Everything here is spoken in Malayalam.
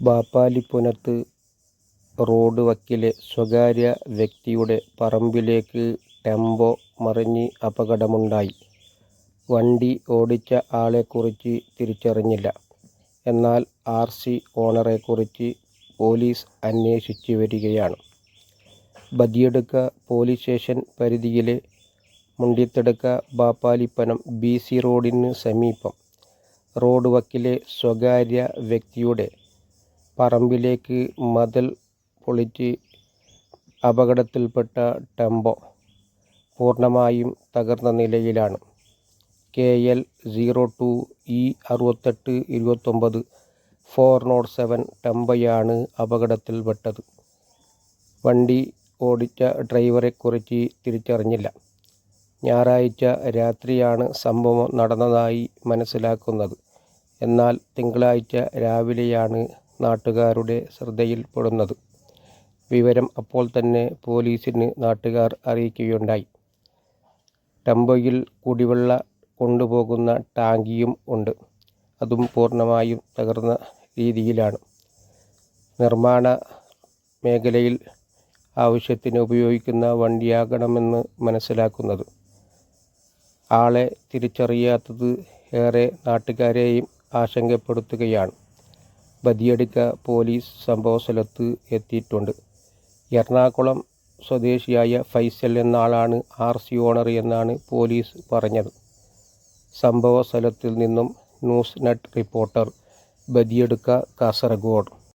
ബാപ്പാലിപുനത്ത് റോഡ് വക്കിലെ സ്വകാര്യ വ്യക്തിയുടെ പറമ്പിലേക്ക് ടെമ്പോ മറിഞ്ഞ് അപകടമുണ്ടായി. വണ്ടി ഓടിച്ച ആളെക്കുറിച്ച് തിരിച്ചറിഞ്ഞില്ല. എന്നാൽ ആർ.സി. ഓണറെക്കുറിച്ച് പോലീസ് അന്വേഷിച്ച് വരികയാണ്. ബദിയടുക്ക പോലീസ് സ്റ്റേഷൻ പരിധിയിലെ മുണ്ടിത്തടുക്ക ബാപ്പാലിപുനം ബി.സി. റോഡിന് സമീപം റോഡ് വക്കിലെ സ്വകാര്യ വ്യക്തിയുടെ പറമ്പിലേക്ക് മതിൽ പൊളിച്ച് അപകടത്തിൽപ്പെട്ട ടെമ്പോ പൂർണ്ണമായും തകർന്ന നിലയിലാണ്. KL 02E6829 407 ടെമ്പോയാണ് അപകടത്തിൽപ്പെട്ടത്. വണ്ടി ഓടിച്ച ഡ്രൈവറെക്കുറിച്ച് തിരിച്ചറിഞ്ഞില്ല. ഞായറാഴ്ച രാത്രിയാണ് സംഭവം നടന്നതായി മനസ്സിലാക്കുന്നത്. എന്നാൽ തിങ്കളാഴ്ച രാവിലെയാണ് നാട്ടുകാരുടെ ശ്രദ്ധയിൽപ്പെടുന്നത്. വിവരം അപ്പോൾ തന്നെ പോലീസിന് നാട്ടുകാർ അറിയിക്കുകയുണ്ടായി. ടെമ്പോയിൽ കുടിവെള്ളം കൊണ്ടുപോകുന്ന ടാങ്കിയും ഉണ്ട്. അതും പൂർണ്ണമായും തകർന്ന രീതിയിലാണ്. നിർമ്മാണ മേഖലയിൽ ആവശ്യത്തിന് ഉപയോഗിക്കുന്ന വണ്ടിയാകണമെന്ന് മനസ്സിലാക്കുന്നത്. ആളെ തിരിച്ചറിയാത്തത് ഏറെ നാട്ടുകാരെയും ആശങ്കപ്പെടുത്തുകയാണ്. ബദിയടുക്ക പോലീസ് സംഭവസ്ഥലത്ത് എത്തിയിട്ടുണ്ട്. എറണാകുളം സ്വദേശിയായ ഫൈസൽ എന്ന ആളാണ് ആർ.സി. ഓണർ എന്നാണ് പോലീസ് പറഞ്ഞത്. സംഭവ സ്ഥലത്തിൽ നിന്നും news net reporter, Badiyadka, Kasaragod.